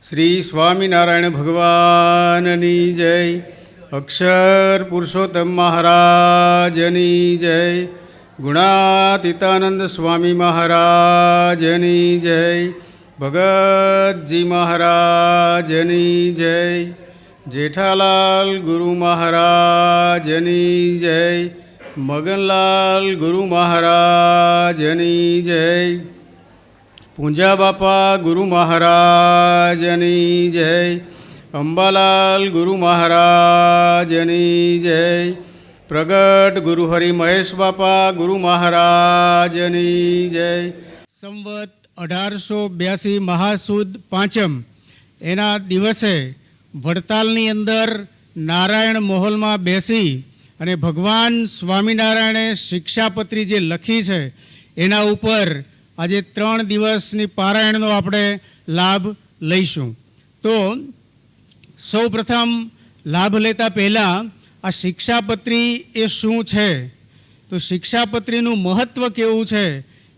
શ્રી સ્વામિનારાયણ ભગવાનની જય. અક્ષર પુરુષોત્તમ મહારાજની જય. ગુણાતીતાનંદ સ્વામી મહારાજની જય. ભગતજી મહારાજની જય. જેઠાલાલ ગુરુ મહારાજની જય. મગનલાલ ગુરુ મહારાજની જય. પૂંજા બાપા ગુરુ મહારાજની જય. અંબાલાલ ગુરુ મહારાજની જય. પ્રગટ ગુરુ હરિ મહેશ બાપા ગુરુ મહારાજની જય. સંવત 1882 મહાસુદ પાંચમ એના દિવસે વડતાલની અંદર નારાયણ મહોલમાં બેસી અને ભગવાન સ્વામિનારાયણે શિક્ષાપત્રી જે લખી છે એના ઉપર આજે 3 દિવસની પારાયણનો આપણે લાભ લઈશું. તો સૌ પ્રથમ લાભ લેતા પહેલાં આ શિક્ષાપત્રી એ શું છે, તો શિક્ષાપત્રીનું મહત્ત્વ કેવું છે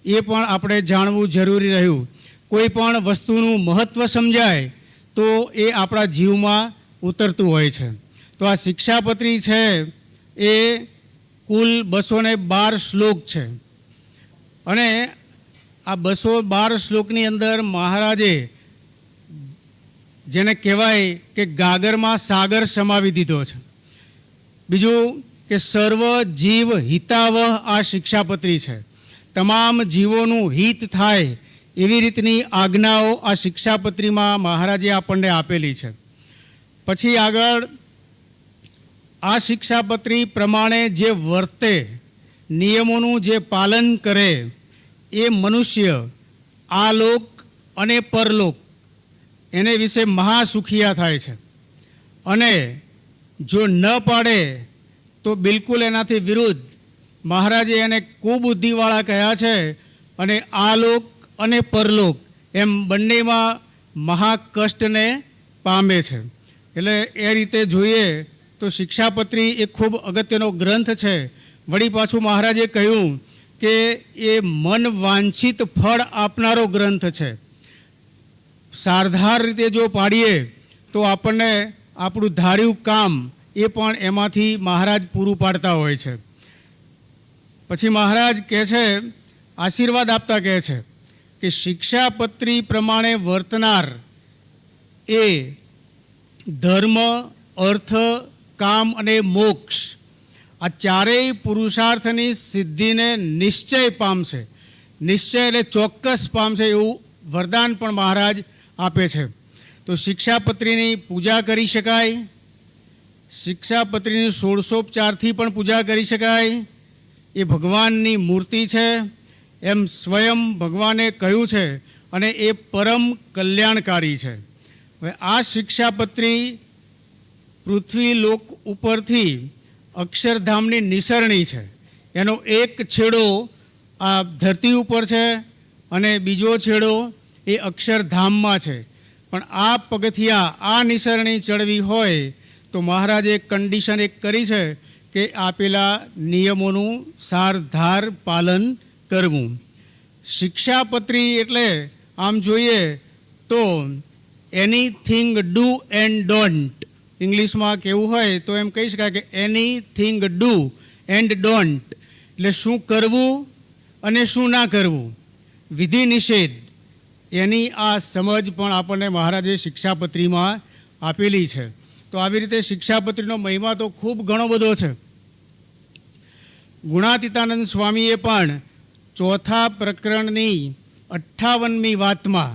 એ પણ આપણે જાણવું જરૂરી રહ્યું. કોઈ પણ વસ્તુનું મહત્ત્વ સમજાય તો એ આપણા જીવમાં ઉતરતું હોય છે. તો આ શિક્ષાપત્રી છે એ કુલ 212 શ્લોક છે અને આ 212 શ્લોકની અંદર મહારાજે જેને કહેવાય કે ગાગરમાં સાગર સમાવી દીધો છે. બીજું કે સર્વ જીવ હિતાવહ આ શિક્ષાપત્રી છે. તમામ જીવોનું હિત થાય એવી રીતની આજ્ઞાઓ આ શિક્ષાપત્રીમાં મહારાજે આપણને આપેલી છે. પછી આગળ આ શિક્ષાપત્રી પ્રમાણે જે વર્તે, નિયમોનું જે પાલન કરે એ મનુષ્ય આ લોક અને પરલોક એને વિશે મહાસુખિયા થાય છે. અને જો ન પાડે તો બિલકુલ એનાથી વિરુદ્ધ મહારાજે એને કુબુદ્ધિવાળા કહ્યા છે અને આ લોક અને પરલોક એમ બંનેમાં મહાકષ્ટને પામે છે. એટલે એ રીતે જોઈએ તો શિક્ષાપત્રી એ ખૂબ અગત્યનો ગ્રંથ છે. વળી પાછું મહારાજે કહ્યું કે એ મન વાંછિત ફળ આપનારો ગ્રંથ છે. સારધાર રીતે જો પાડીએ તો આપણને આપણું ધાર્યું કામ એ પણ એમાંથી મહારાજ પૂરું પાડતા હોય છે. પછી મહારાજ કહે છે, આશીર્વાદ આપતા કહે છે કે શિક્ષાપત્રી પ્રમાણે વર્તનાર એ ધર્મ, અર્થ, કામ અને મોક્ષ આ ચારેય પુરુષાર્થની સિદ્ધિને નિશ્ચય પામશે. નિશ્ચય એટલે ચોક્કસ પામશે એવું વરદાન પણ મહારાજ આપે છે. તો શિક્ષાપત્રીની પૂજા કરી શકાય, શિક્ષાપત્રીની ષોડશોપચારથી પણ પૂજા કરી શકાય. એ ભગવાનની મૂર્તિ છે એમ સ્વયં ભગવાને કહ્યું છે અને એ પરમ કલ્યાણકારી છે. હવે આ શિક્ષાપત્રી પૃથ્વી લોક ઉપરથી અક્ષરધામની નિસરણી છે. એનો એક છેડો આ ધરતી ઉપર છે અને બીજો છેડો એ અક્ષરધામમાં છે. પણ આ પગથિયા આ નિસરણી ચડવી હોય તો મહારાજે કન્ડિશન એક કરી છે કે આપેલા નિયમોનું સારધાર પાલન કરવું. શિક્ષાપત્રી એટલે આમ જોઈએ તો એનીથિંગ ડુ એન્ડ ડોન્ટ. ઇંગ્લિશમાં કેવું હોય તો એમ કહી શકાય કે એનીથિંગ ડુ એન્ડ ડોન્ટ એટલે શું કરવું અને શું ના કરવું, વિધિ નિષેધ, એની આ સમજ પણ આપણને મહારાજે શિક્ષાપત્રીમાં આપેલી છે. તો આવી રીતે શિક્ષાપત્રીનો મહિમા તો ખૂબ ઘણો બધો છે. ગુણાતીતાનંદ સ્વામીએ પણ 4થા પ્રકરણની 58મી વાતમાં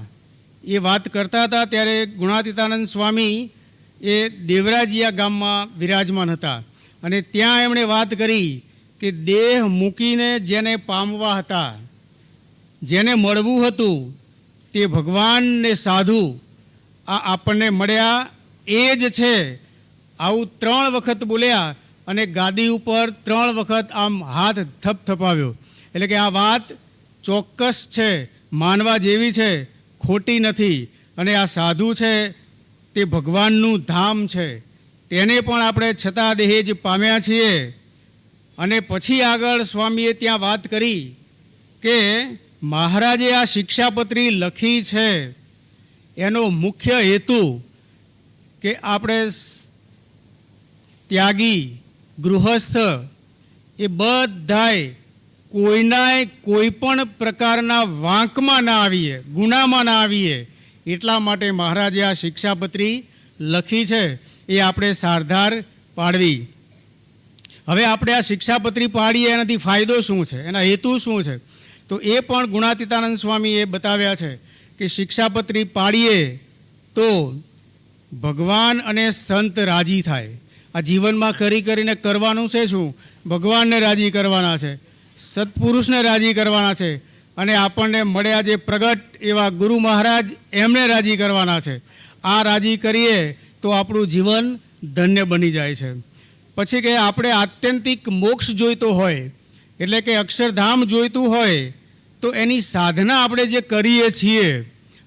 એ વાત કરતા હતા ત્યારે ગુણાતીતાનંદ સ્વામી એ દેવરાજીયા ગામમાં વિરાજમાન હતા અને ત્યાં એમણે વાત કરી કે દેહ મૂકીને જેને પામવા હતા, જેને મળવું હતું તે ભગવાન ને સાધુ આ આપણને મળ્યા એ જ છે. આવું 3 વખત બોલ્યા અને ગાદી ઉપર 3 વખત આમ હાથ થપથપાવ્યો. એટલે કે આ વાત ચોક્કસ છે, માનવા જેવી છે, ખોટી નથી. અને આ સાધુ છે તે ભગવાનનું ધામ છે, તેને પણ આપણે છતાં દેહે જ પામ્યા છીએ. અને પછી આગળ સ્વામીએ ત્યાં વાત કરી કે મહારાજે આ શિક્ષાપત્રી લખી છે એનો મુખ્ય હેતુ કે આપણે ત્યાગી ગૃહસ્થ એ બધાય કોઈનાય કોઈ પણ પ્રકારના વાંકમાં ના આવીએ, ગુનામાં ના આવીએ, એટલા માટે મહારાજે આ શિક્ષાપત્રી લખી છે. એ આપણે સારધાર પાડવી. હવે આપણે આ શિક્ષાપત્રી પાડીએ એનાથી ફાયદો શું છે, એના હેતુ શું છે, તો એ પણ ગુણાતીતાનંદ સ્વામીએ બતાવ્યા છે કે શિક્ષાપત્રી પાડીએ તો ભગવાન અને સંત રાજી થાય. આ જીવનમાં કરીને કરવાનું છે શું? ભગવાનને રાજી કરવાના છે, સત્પુરુષને રાજી કરવાના છે, અને આપણને મળ્યા જે પ્રગટ એવા ગુરુ મહારાજ એમને રાજી કરવાના છે. આ રાજી કરીએ તો આપણું જીવન ધન્ય બની જાય છે. પછી કે આપણે આત્યંતિક મોક્ષ જોઈતો હોય, એટલે કે અક્ષરધામ જોઈતું હોય, તો એની સાધના આપણે જે કરીએ છીએ,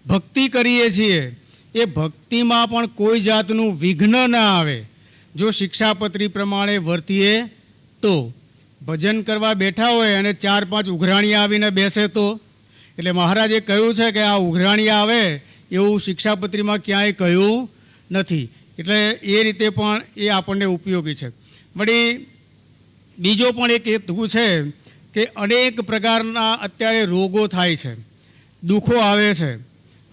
ભક્તિ કરીએ છીએ, એ ભક્તિમાં પણ કોઈ જાતનું વિઘ્ન ના આવે જો શિક્ષાપત્રી પ્રમાણે વર્તીએ તો. ભજન કરવા બેઠા હોય અને 4-5 ઉઘરાણીયા આવીને બેસે તો, એટલે મહારાજે કહ્યું છે કે આ ઉઘરાણીયા આવે એવું શિક્ષાપત્રીમાં ક્યાંય કહ્યું નથી. એટલે એ રીતે પણ એ આપણને ઉપયોગી છે. વળી બીજો પણ એક હેતુ છે કે અનેક પ્રકારના અત્યારે રોગો થાય છે, દુઃખો આવે છે,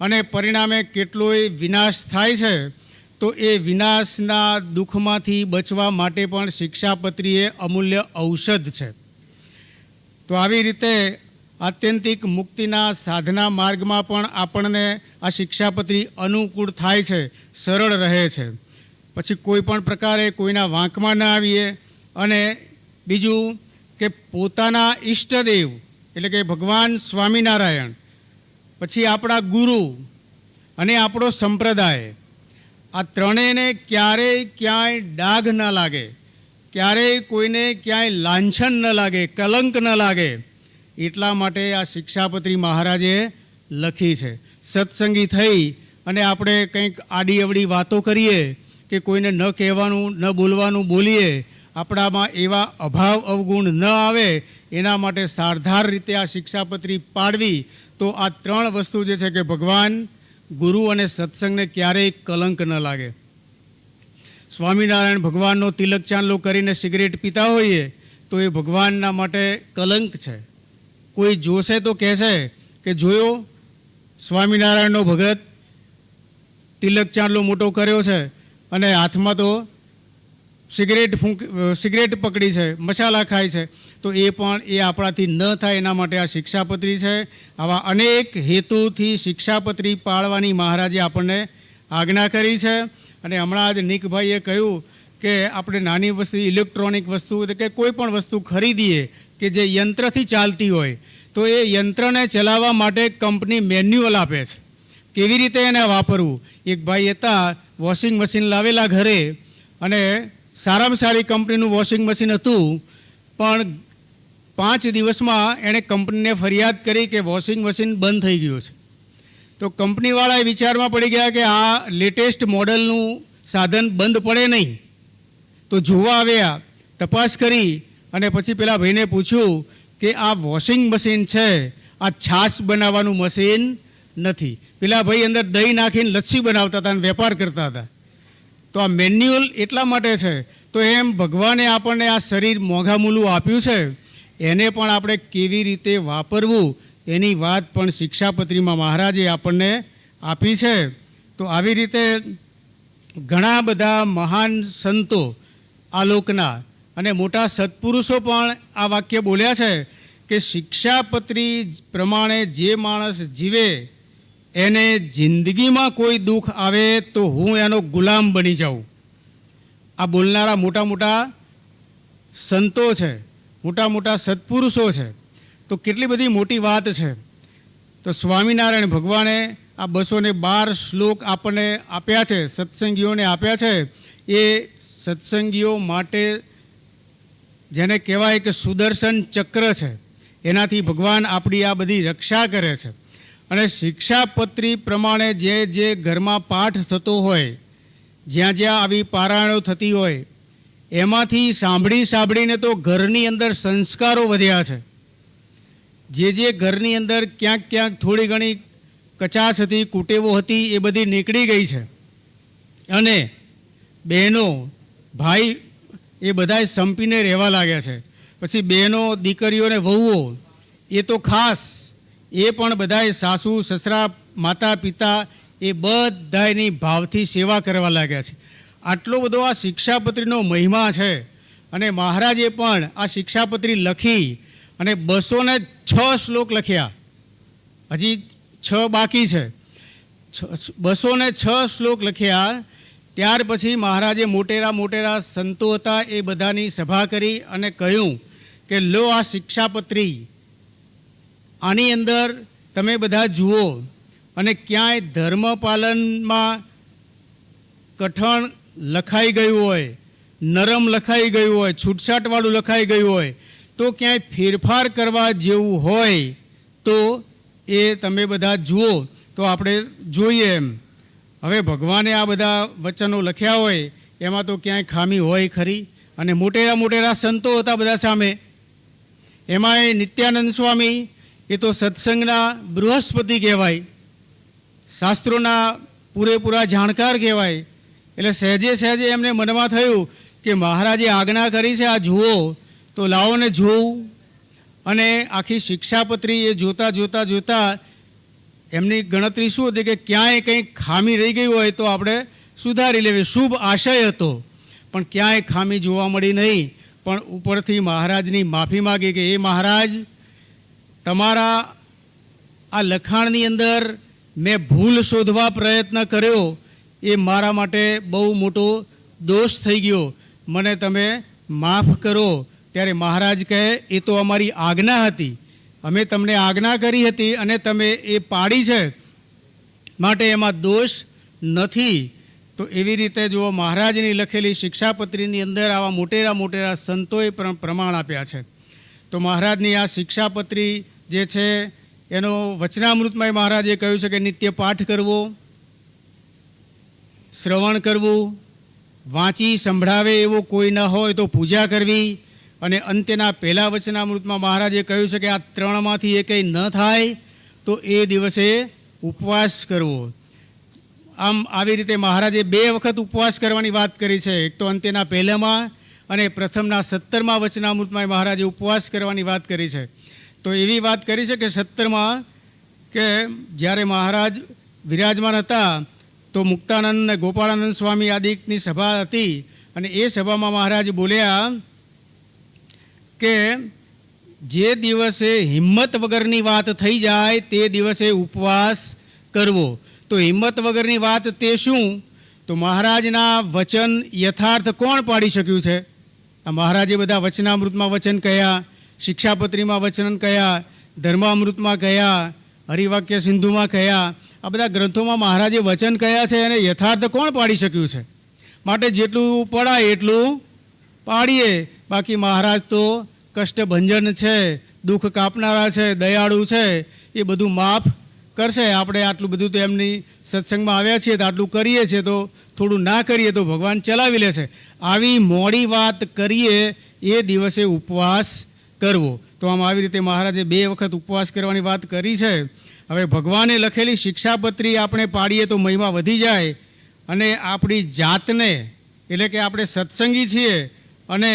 અને પરિણામે કેટલોય વિનાશ થાય છે. તો એ વિનાશના દુઃખમાંથી બચવા માટે પણ શિક્ષાપત્રી એ અમૂલ્ય ઔષધ છે. તો આવી રીતે આત્યંતિક મુક્તિના સાધના માર્ગમાં પણ આપણને આ શિક્ષાપત્રી અનુકૂળ થાય છે, સરળ રહે છે. પછી કોઈ પણ પ્રકારે કોઈના વાંકમાં ન આવીએ, અને બીજું કે પોતાના ઈષ્ટદેવ એટલે કે ભગવાન સ્વામિનારાયણ, પછી આપણા ગુરુ અને આપણો સંપ્રદાય, આ ત્રણેયને ક્યારેય ક્યાંય ડાઘ ન લાગે, ક્યારેય કોઈને ક્યાંય લાંછન ન લાગે, કલંક ન લાગે, એટલા માટે આ શિક્ષાપત્રી મહારાજે લખી છે. સત્સંગી થઈ અને આપણે કંઈક આડી અવડી વાતો કરીએ કે કોઈને ન કહેવાનું ન બોલવાનું બોલીએ, આપણામાં એવા અભાવ અવગુણ ન આવે, એના માટે સારધાર રીતે આ શિક્ષાપત્રી પાડવી. તો આ 3 વસ્તુ જે છે કે ભગવાન, ગુરુ અને સત્સંગને ક્યારેય કલંક ન લાગે. સ્વામિનારાયણ ભગવાનનો તિલક ચાંદલો કરીને સિગરેટ પીતા હોઈએ તો એ ભગવાનના માટે કલંક છે. કોઈ જોશે તો કહેશે કે જોયો સ્વામિનારાયણનો ભગત તિલક ચાંદલો મોટો કર્યો છે અને હાથમાં તો સિગરેટ પકડી છે, મસાલા ખાય છે. તો એ પણ એ આપણાથી ન થાય એના માટે આ શિક્ષાપત્રી છે. આવા અનેક હેતુથી શિક્ષાપત્રી પાળવાની મહારાજે આપણને આજ્ઞા કરી છે. અને હમણાં જ નિકભાઈએ કહ્યું કે આપણે નાની વસ્તુ, ઇલેક્ટ્રોનિક વસ્તુ કે કોઈ પણ વસ્તુ ખરીદીએ કે જે યંત્રથી ચાલતી હોય, તો એ યંત્રને ચલાવવા માટે કંપની મેન્યુઅલ આપે છે, કેવી રીતે એને વાપરવું. એક ભાઈ હતા, વોશિંગ મશીન લાવેલા ઘરે, અને સારામાં સારી કંપનીનું વોશિંગ મશીન હતું, પણ 5 દિવસમાં એણે કંપનીને ફરિયાદ કરી કે વોશિંગ મશીન બંધ થઈ ગયું છે. તો કંપનીવાળાએ વિચારમાં પડી ગયા કે આ લેટેસ્ટ મોડલનું સાધન બંધ પડે નહીં. તો જોવા આવ્યા, તપાસ કરી, અને પછી પેલા ભાઈને પૂછ્યું કે આ વોશિંગ મશીન છે, આ છાશ બનાવવાનું મશીન નથી. પેલા ભાઈ અંદર દહીં નાખીને લસ્સી બનાવતા હતા અને વેપાર કરતા હતા. તો આ મેન્યુઅલ એટલા માટે છે. તો એમ ભગવાને આપણને આ શરીર મોંઘામૂલું આપ્યું છે, એને પણ આપણે કેવી રીતે વાપરવું એની વાત પણ શિક્ષાપત્રીમાં મહારાજે આપણને આપી છે. તો આવી રીતે ઘણા બધા મહાન સંતો આ લોકના અને મોટા સત્પુરુષો પણ આ વાક્ય બોલ્યા છે કે શિક્ષાપત્રી પ્રમાણે જે માણસ જીવે એને જિંદગીમાં કોઈ દુઃખ આવે તો હું એનો ગુલામ બની જાઉં. આ બોલનારા મોટા મોટા સંતો છે, મોટા મોટા સત્પુરુષો છે. તો કેટલી બધી મોટી વાત છે. તો સ્વામિનારાયણ ભગવાને આ 212 શ્લોક આપણને આપ્યા છે, સત્સંગીઓને આપ્યા છે. એ સત્સંગીઓ માટે જેને કહેવાય કે સુદર્શન ચક્ર છે, એનાથી ભગવાન આપણી આ બધી રક્ષા કરે છે. અને શિક્ષાપત્રી પ્રમાણે જે જે ઘરમાં પાઠ થતો હોય, જ્યાં જ્યાં આવી પારાયણો થતી હોય, એમાંથી સાંભળીને તો ઘરની અંદર સંસ્કારો વધ્યા છે. જે ઘરની અંદર ક્યાંક થોડી ઘણી કચાશ હતી, કુટેવો હતી, એ બધી નીકળી ગઈ છે. અને બહેનો, ભાઈ એ બધાય સંપીને રહેવા લાગ્યા છે. પછી બહેનો, દીકરીઓ ને વહુઓ એ તો ખાસ, એ પણ બધાય સાસુ, સસરા, માતા, પિતા એ બધાની ભાવથી સેવા કરવા લાગ્યા છે. આટલો બધો આ શિક્ષાપત્રીનો મહિમા છે. અને મહારાજે પણ આ શિક્ષાપત્રી લખી અને 206 શ્લોક લખ્યા. હજી 6 બાકી છે. 206 શ્લોક લખ્યા. ત્યાર પછી મહારાજે મોટેરા સંતો હતા એ બધાની સભા કરી અને કહ્યું કે લો આ શિક્ષાપત્રી, આની અંદર તમે બધા જુઓ અને ક્યાંય ધર્મ પાલનમાં કઠણ લખાઈ ગયું હોય, નરમ લખાઈ ગયું હોય, છૂટછાટવાળું લખાઈ ગયું હોય, તો ક્યાંય ફેરફાર કરવા જેવું હોય તો એ તમે બધા જુઓ તો આપણે જોઈએ એમ. હવે ભગવાને આ બધા વચનો લખ્યા હોય એમાં તો ક્યાંય ખામી હોય ખરી? અને મોટેરા સંતો હતા બધા સામે. એમાંય નિત્યાનંદ સ્વામી એ તો સત્સંગના બૃહસ્પતિ કહેવાય, શાસ્ત્રોના પૂરેપૂરા જાણકાર કહેવાય. એટલે સહેજે એમને મનમાં થયું કે મહારાજે આજ્ઞા કરી છે, આ જુઓ તો લાવો ને જોવું. અને આખી શિક્ષાપત્રી એ જોતા એમની ગણતરી શું હતી કે ક્યાંય કંઈ ખામી રહી ગઈ હોય તો આપણે સુધારી લેવી. શુભ આશય હતો, પણ ક્યાંય ખામી જોવા મળી નહીં. પણ ઉપરથી મહારાજની માફી માગી કે એ મહારાજ, તમારા આ લખાણની અંદર મેં ભૂલ શોધવા પ્રયત્ન કર્યો, એ મારા માટે બહુ મોટો દોષ થઈ ગયો, મને તમે માફ કરો. ત્યારે મહારાજ કહે એ તો અમારી આજ્ઞા હતી, અમે તમને આજ્ઞા કરી હતી અને તમે એ પાડી છે, માટે એમાં દોષ નથી. તો એવી રીતે જો મહારાજની લખેલી શિક્ષાપત્રીની અંદર આવા મોટેરા સંતોએ પણ પ્રમાણ આપ્યા છે. તો મહારાજની આ શિક્ષાપત્રી જે છે એનો વચનામૃતમાં મહારાજે કહ્યું છે કે નિત્ય પાઠ કરવો, શ્રવણ કરવું, વાંચી સંભળાવે એવો કોઈ ન હોય તો પૂજા કરવી. અને અંત્યના પહેલા વચનામૃતમાં મહારાજે કહ્યું છે કે આ 3માંથી એ કંઈ ન થાય તો એ દિવસે ઉપવાસ કરવો. આમ આવી રીતે મહારાજે 2 વખત ઉપવાસ કરવાની વાત કરી છે. એક તો અંત્યના પહેલામાં અને પ્રથમના 17મા વચનામૃતમાં મહારાજે ઉપવાસ કરવાની વાત કરી છે. તો એવી વાત કરી છે કે 17માં કે જ્યારે મહારાજ વિરાજમાન હતા તો મુક્તાનંદ અને ગોપાળાનંદ સ્વામી આદિની સભા હતી. અને એ સભામાં મહારાજ બોલ્યા કે જે દિવસે હિંમત વગરની વાત થઈ જાય તે દિવસે ઉપવાસ કરવો. તો હિંમત વગરની વાત તે શું? તો મહારાજના વચન યથાર્થ કોણ પાડી શક્યું છે? આ મહારાજે બધા વચનામૃતમાં વચન કયા, શિક્ષાપત્રીમાં વચન કયા, ધર્મામૃતમાં કયા, હરિવાક્ય સિંધુમાં કયા, આ બધા ગ્રંથોમાં મહારાજે વચન કયા છે અને યથાર્થ કોણ પાડી શક્યું છે? માટે જેટલું પડાય એટલું પાડીએ. બાકી મહારાજ તો કષ્ટભંજન છે, દુઃખ કાપનારા છે, દયાળુ છે, એ બધું માફ કરશે. આપણે આટલું બધું તો એમની સત્સંગમાં આવ્યા છીએ તો આટલું કરીએ છીએ, તો થોડું ના કરીએ તો ભગવાન ચલાવી લેશે. આવી મોડી વાત કરીએ એ દિવસે ઉપવાસ કરવો. તો આમ આવી રીતે મહારાજે 2 વખત ઉપવાસ કરવાની વાત કરી છે. હવે ભગવાને લખેલી શિક્ષાપત્રી આપણે પાડીએ તો મહિમા વધી જાય. અને આપણી જાતને, એટલે કે આપણે સત્સંગી છીએ અને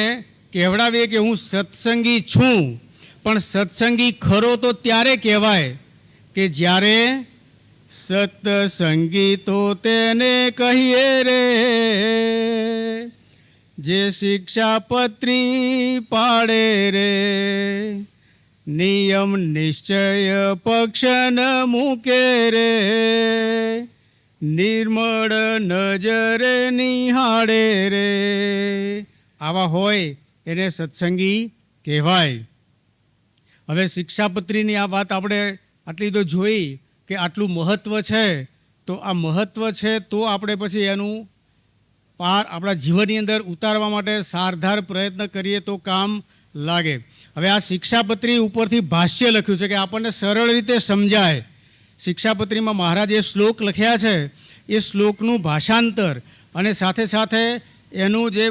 કહેવડાવીએ કે હું સત્સંગી છું, પણ સત્સંગી ખરો તો ત્યારે કહેવાય કે જ્યારે સત્સંગી તો તેને કહીએ રે, જે શિક્ષાપત્રી પાડે રે, નિયમ નિશ્ચય પક્ષ ન મૂકે રે, નિર્મળ નજરે નિહાળે રે. આવા હોય એને સત્સંગી કહેવાય. હવે શિક્ષાપત્રીની આ વાત આપણે આટલી તો જોઈ કે આટલું મહત્ત્વ છે. તો આ મહત્ત્વ છે તો આપણે પછી એનું પાર આપણા જીવનની અંદર ઉતારવા માટે સારધાર પ્રયત્ન કરીએ તો કામ લાગે. હવે આ શિક્ષાપત્રી ઉપરથી ભાષ્ય લખ્યું છે કે આપણને સરળ રીતે સમજાય. શિક્ષાપત્રીમાં મહારાજે શ્લોક લખ્યા છે, એ શ્લોકનું ભાષાંતર અને સાથે એનું જે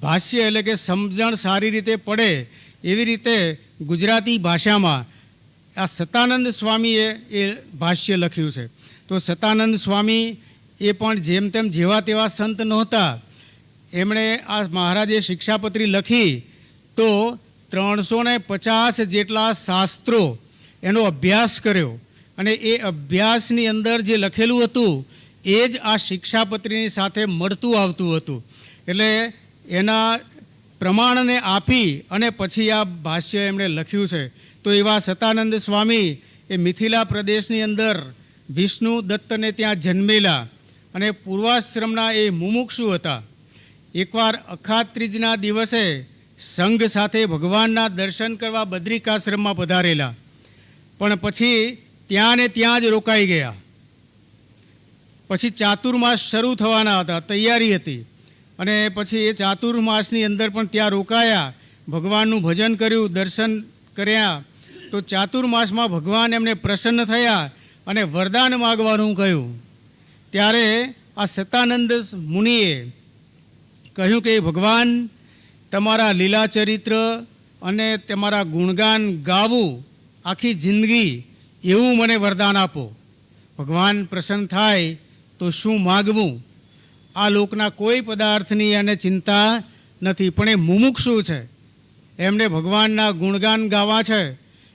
ભાષ્ય, એટલે કે સમજણ સારી રીતે પડે એવી રીતે ગુજરાતી ભાષામાં આ સતાનંદ સ્વામીએ એ ભાષ્ય લખ્યું છે. તો સતાનંદ સ્વામી એ પણ જેમ તેમ જેવા તેવા સંત નહોતા. એમણે આ મહારાજે શિક્ષાપત્રી લખી તો 350 જેટલા શાસ્ત્રો એનો અભ્યાસ કર્યો અને એ અભ્યાસની અંદર જે લખેલું હતું એ જ આ શિક્ષાપત્રીની સાથે મળતું આવતું હતું. એટલે એના પ્રમાણને આપી અને પછી આ ભાષ્ય એમણે લખ્યું છે. તો એવા સતાનંદ સ્વામી એ મિથિલા પ્રદેશની અંદર વિષ્ણુ દત્તને ત્યાં જન્મેલા અને પૂર્વાશ્રમના એ મુમુક્ષુ હતા. એકવાર અખાત ત્રીજના દિવસે સંઘ સાથે ભગવાનના દર્શન કરવા બદ્રિકાશ્રમમાં પધારેલા, પણ પછી ત્યાં ને ત્યાં જ રોકાઈ ગયા. પછી ચાતુર્માસ શરૂ થવાના હતા, તૈયારી હતી, અને પછી એ ચાતુર્માસની અંદર પણ ત્યાં રોકાયા, ભગવાનનું ભજન કર્યું, દર્શન કર્યા. તો ચાતુર્માસમાં ભગવાન એમને પ્રસન્ન થયા અને વરદાન માગવાનું કહ્યું. ત્યારે આ સતાનંદ મુનિએ કહ્યું કે ભગવાન, તમારા લીલા ચરિત્ર અને તમારા ગુણગાન ગાવું આખી જિંદગી, એવું મને વરદાન આપો. ભગવાન પ્રસન્ન થાય તો શું માગવું? આ લોકના કોઈ પદાર્થની એને ચિંતા નથી, પણ એ મુમુક્ષુ છે, એમને ભગવાનના ગુણગાન ગાવા છે,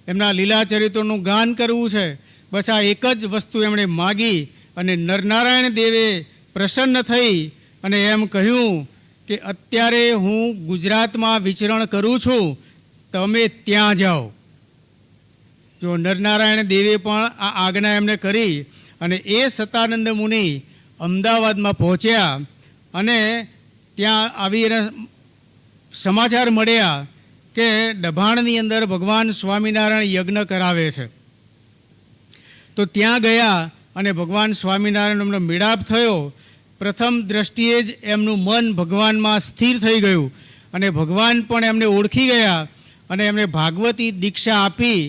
એમના લીલા ચરિત્રોનું ગાન કરવું છે. બસ આ એક જ વસ્તુ એમણે માગી અને નરનારાયણ દેવે પ્રસન્ન થઈ અને એમ કહ્યું કે અત્યારે હું ગુજરાતમાં વિચરણ કરું છું, તમે ત્યાં જાઓ. જો નરનારાયણ દેવે પણ આ આજ્ઞા એમને કરી અને એ સતાનંદ મુનિ અમદાવાદમાં પહોંચ્યા અને ત્યાં આવીને સમાચાર મળ્યા કે ડભાણની અંદર ભગવાન સ્વામિનારાયણ યજ્ઞ કરાવે છે. તો ત્યાં ગયા અને ભગવાન સ્વામિનારાયણનો મિલાપ થયો. પ્રથમ દ્રષ્ટિએ જ એમનું મન ભગવાનમાં સ્થિર થઈ ગયું અને ભગવાન પણ એમને ઓળખી ગયા અને એમને ભાગવતી દીક્ષા આપી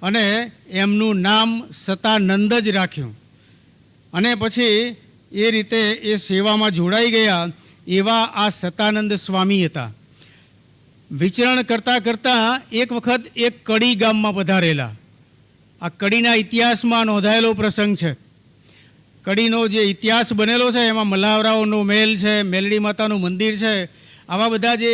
અને એમનું નામ સતાનંદ જ રાખ્યું. અને પછી એ રીતે એ સેવામાં જોડાઈ ગયા. એવા આ સતાનંદ સ્વામી હતા. વિચરણ કરતાં કરતાં એક વખત એક કડી ગામમાં પધારેલા. આ કડીના ઇતિહાસમાં નોંધાયેલો પ્રસંગ છે. કડીનો જે ઇતિહાસ બનેલો છે એમાં મલ્હાવરાઓનો મહેલ છે, મેલડી માતાનું મંદિર છે, આવા બધા જે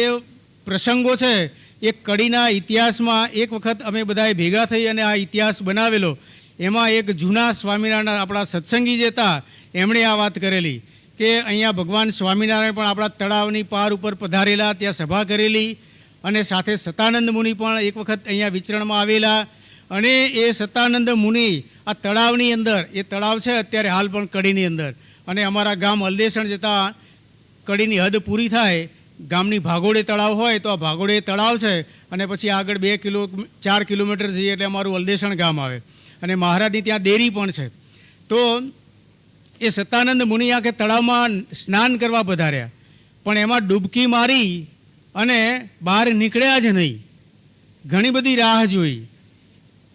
પ્રસંગો છે એ કડીના ઇતિહાસમાં એક વખત અમે બધાએ ભેગા થઈ અને આ ઇતિહાસ બનાવેલો. એમાં એક જૂના સ્વામિનારાયણ આપણા સત્સંગી જે હતા એમણે આ વાત કરેલી કે અહીંયા ભગવાન સ્વામિનારાયણ પણ આપણા તળાવની પાર ઉપર પધારેલા, ત્યાં સભા કરેલી અને સાથે સતાનંદ મુનિ પણ એક વખત અહીંયા વિચરણમાં આવેલા. અને એ સતાનંદ મુનિ આ તળાવની અંદર, એ તળાવ છે અત્યારે હાલ પણ કડીની અંદર, અને અમારા ગામ અલદેસણ જતાં કડીની હદ પૂરી થાય, ગામની ભાગોળે તળાવ હોય તો આ ભાગોળે તળાવ છે અને પછી આગળ 4 કિલોમીટર જઈએ એટલે અમારું અલદેસણ ગામ આવે અને મહારાજની ત્યાં દેરી પણ છે. તો એ સતાનંદ મુનિ આ કે તળાવમાં સ્નાન કરવા પધાર્યા, પણ એમાં ડૂબકી મારી અને બહાર નીકળ્યા જ નહીં. ઘણી બધી રાહ જોઈ,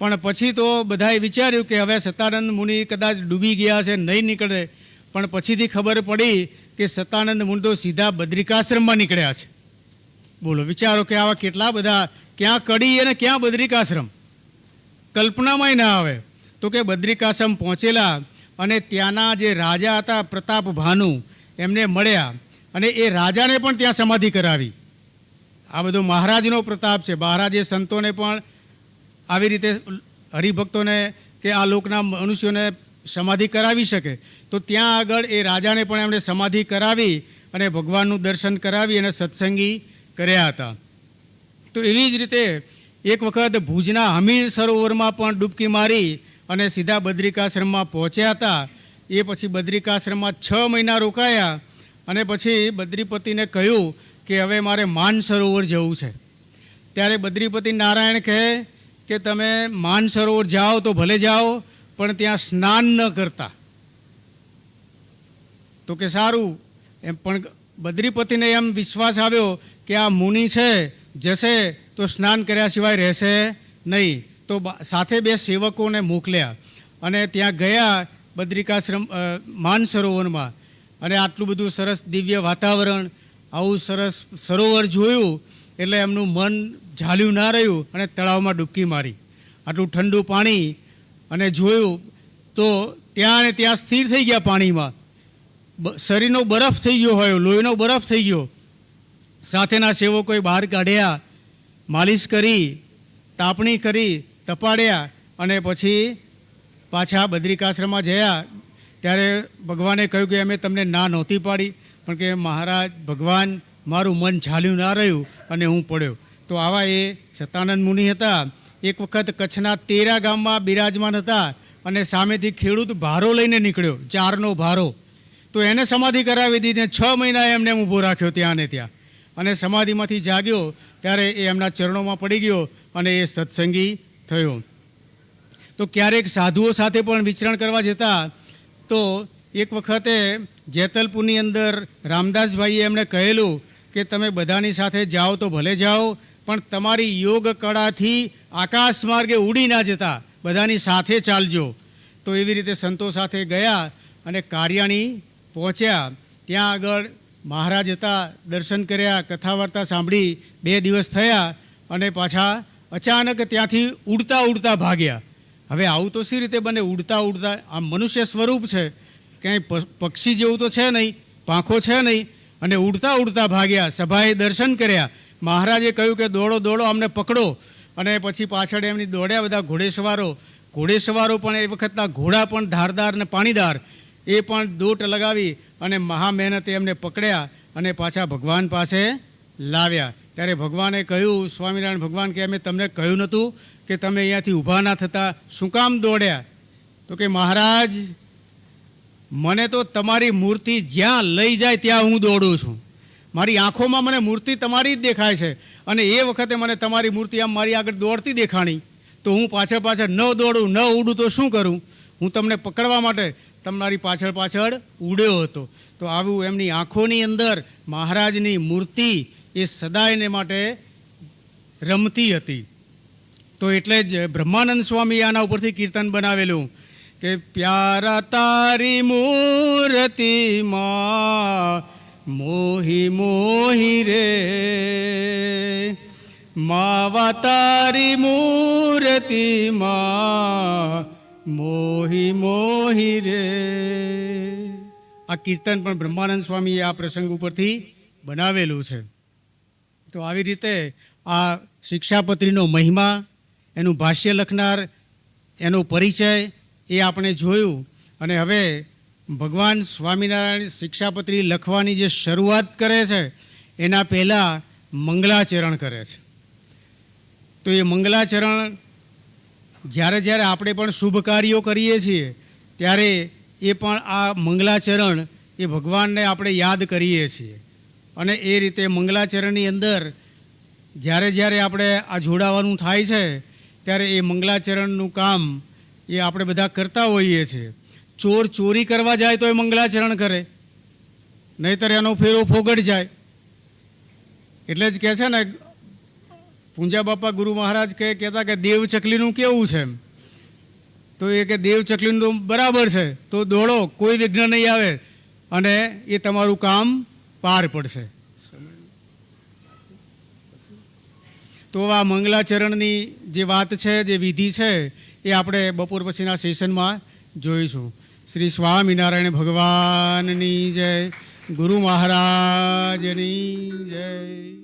પણ પછી તો બધાએ વિચાર્યું કે હવે સતાનંદ મુનિ કદાચ ડૂબી ગયા છે, નહીં નીકળે. પણ પછીથી ખબર પડી કે સતાનંદ મુનિ તો સીધા બદ્રિકાશ્રમમાં નીકળ્યા છે. બોલો, વિચારો કે આવા કેટલા બધા, ક્યાં કડી અને ક્યાં બદ્રિકાશ્રમ, કલ્પનામાંય ના આવે. તો કે બદ્રિકાશ્રમ પહોંચેલા અને ત્યાંના જે રાજા હતા પ્રતાપ ભાનુ, એમને મળ્યા અને એ રાજાને પણ ત્યાં સમાધિ કરાવી. આ બધો મહારાજનો પ્રતાપ છે. મહારાજે સંતોને પણ આવી રીતે હરિભક્તોને કે આ લોકના મનુષ્યોને સમાધિ કરાવી શકે. તો ત્યાં આગળ એ રાજાને પણ એમણે સમાધિ કરાવી અને ભગવાનનું દર્શન કરાવી અને સત્સંગી કર્યા હતા. તો એવી જ રીતે એક વખત ભુજના હમીર સરોવરમાં પણ ડૂબકી મારી અને સીધા બદ્રિકાશ્રમમાં પહોંચ્યા હતા. એ પછી બદ્રિકાશ્રમમાં 6 મહિના રોકાયા અને પછી બદ્રીપતિને કહ્યું કે હવે મારે માન સરોવર જવું છે. ત્યારે બદ્રીપતિ નારાયણ કહે કે તમે માન સરોવર જાઓ તો ભલે જાઓ, પણ ત્યાં સ્નાન ન કરતા. તો કે સારું. એમ પણ બદ્રીપતિને એમ વિશ્વાસ આવ્યો કે આ મુનિ છે, જશે તો સ્નાન કર્યા સિવાય રહેશે નહીં. તો સાથે 2 સેવકોને મોકલ્યા અને ત્યાં ગયા બદ્રિકાશ્રમ માન સરોવરમાં. અને આટલું બધું સરસ દિવ્ય વાતાવરણ, આવું સરસ સરોવર જોયું એટલે એમનું મન ઝાલ્યું ના રહ્યું અને તળાવમાં ડૂબકી મારી આટલું ઠંડુ પાણી અને જોયું તો ત્યાં ને ત્યાં સ્થિર થઈ ગયા પાણીમાં. શરીરનો બરફ થઈ ગયો હોય, લોહીનો બરફ થઈ ગયો. સાથેના સેવકોએ બહાર કાઢ્યા, માલિશ કરી, તાપણી કરી, તપાડ્યા અને પછી પાછા બદ્રિકાશ્રમમાં ગયા. ત્યારે ભગવાને કહ્યું કે અમે તમને ના નહોતી પાડી, પણ કે મહારાજ ભગવાન મારું મન ઝાલ્યું ના રહ્યું અને હું પડ્યો. તો આવા એ સતાનંદ મુનિ હતા. એક વખત કચ્છના તેરા ગામમાં બિરાજમાન હતા અને સામેથી ખેડૂત ભારો લઈને નીકળ્યો, ચારનો ભારો. તો એને સમાધિ કરાવી દીધી. 6 મહિના એમને ઊભો રાખ્યો ત્યાં ને ત્યાં, અને સમાધિમાંથી જાગ્યો ત્યારે એ એમના ચરણોમાં પડી ગયો અને એ સત્સંગી થયો. તો ક્યારેક સાધુઓ સાથે પણ વિચરણ કરવા જતા તો એક વખતે જેતલપુરની અંદર રામદાસભાઈએ એમને કહેલું કે તમે બધાની સાથે જાઓ તો ભલે જાઓ, પણ તમારી યોગ કળાથી આકાશ માર્ગે ઉડી ના જતા, બધાની સાથે ચાલજો. તો એવી રીતે સંતો સાથે ગયા અને કારિયાણી પહોંચ્યા. ત્યાં આગળ મહારાજ હતા, દર્શન કર્યા, કથા વાર્તા સાંભળી. 2 દિવસ થયા અને પાછા અચાનક ત્યાંથી ઉડતા ઉડતા ભાગ્યા. હવે આવું તો શી રીતે બને? ઉડતા ઉડતા, આ મનુષ્ય સ્વરૂપ છે, ક્યાંય પક્ષી જેવું તો છે નહીં, પાંખો છે નહીં, અને ઉડતા ઉડતા ભાગ્યા. સભાએ દર્શન કર્યા. મહારાજે કહ્યું કે દોડો દોડો, અમને પકડો. અને પછી પાછળ એમની દોડ્યા બધા ઘોડેસવારો પણ એ વખતના ઘોડા પણ ધારદાર ને પાણીદાર, એ પણ દોટ લગાવી અને મહા મહેનતે એમને પકડ્યા અને પાછા ભગવાન પાસે લાવ્યા. ત્યારે ભગવાને કહ્યું, સ્વામિનારાયણ ભગવાન કે અમે તમને કહ્યું નહોતું કે તમે અહીંયાથી ઊભા ના થતા, શું કામ દોડ્યા? તો કે મહારાજ મને તો તમારી મૂર્તિ જ્યાં લઈ જાય ત્યાં હું દોડું છું. મારી આંખોમાં મને મૂર્તિ તમારી જ દેખાય છે, અને એ વખતે મને તમારી મૂર્તિ આમ મારી આગળ દોડતી દેખાણી, તો હું પાછળ પાછળ ન દોડું ન ઉડું તો શું કરું? હું તમને પકડવા માટે તમારી પાછળ પાછળ ઉડ્યો હતો. તો આવું એમની આંખોની અંદર મહારાજની મૂર્તિ એ સદાયને માટે રમતી હતી. તો એટલે જ બ્રહ્માનંદ સ્વામી આના ઉપરથી કીર્તન બનાવેલું કે પ્યારા તારી મૂર્તિમાં મોહી મોહી રે, માવા તારી મૂર્તિમાં મોહી મોહી રે. આ કીર્તન પણ બ્રહ્માનંદ સ્વામીએ આ પ્રસંગ ઉપરથી બનાવેલું છે. તો આવી રીતે આ શિક્ષાપત્રીનો મહિમા, એનું ભાષ્ય લખનાર, એનો પરિચય એ આપણે જોયું. અને હવે ભગવાન સ્વામિનારાયણ શિક્ષાપત્રી લખવાની જે શરૂઆત કરે છે એના પહેલાં મંગલાચરણ કરે છે. તો એ મંગલાચરણ જ્યારે જ્યારે આપણે પણ શુભ કાર્યો કરીએ છીએ ત્યારે એ પણ આ મંગલાચરણ એ ભગવાનને આપણે યાદ કરીએ છીએ. અને એ રીતે મંગલાચરણની અંદર જ્યારે જ્યારે આપણે આ જોડાવાનું થાય છે ત્યારે એ મંગલાચરણનું કામ એ આપણે બધા કરતા હોઈએ છીએ. ચોર ચોરી કરવા જાય તો એ મંગલાચરણ કરે, નહીંતર એનો ફેરો ફોગટ જાય. એટલે જ કહે છે ને, પૂંજા બાપા ગુરુ મહારાજ કહેતા કે દેવ ચકલીનું કેવું છે એમ. તો એ કે દેવ ચકલીનું તો બરાબર છે, તો દોડો, કોઈ વિઘ્ન નહીં આવે અને એ તમારું કામ પાર પડશે. તો આ મંગલાચરણની જે વાત છે, જે વિધિ છે, એ આપણે બપોર પછીના સેશનમાં જોઈશું. શ્રી સ્વામિનારાયણ ભગવાનની જય, ગુરુ મહારાજની જય.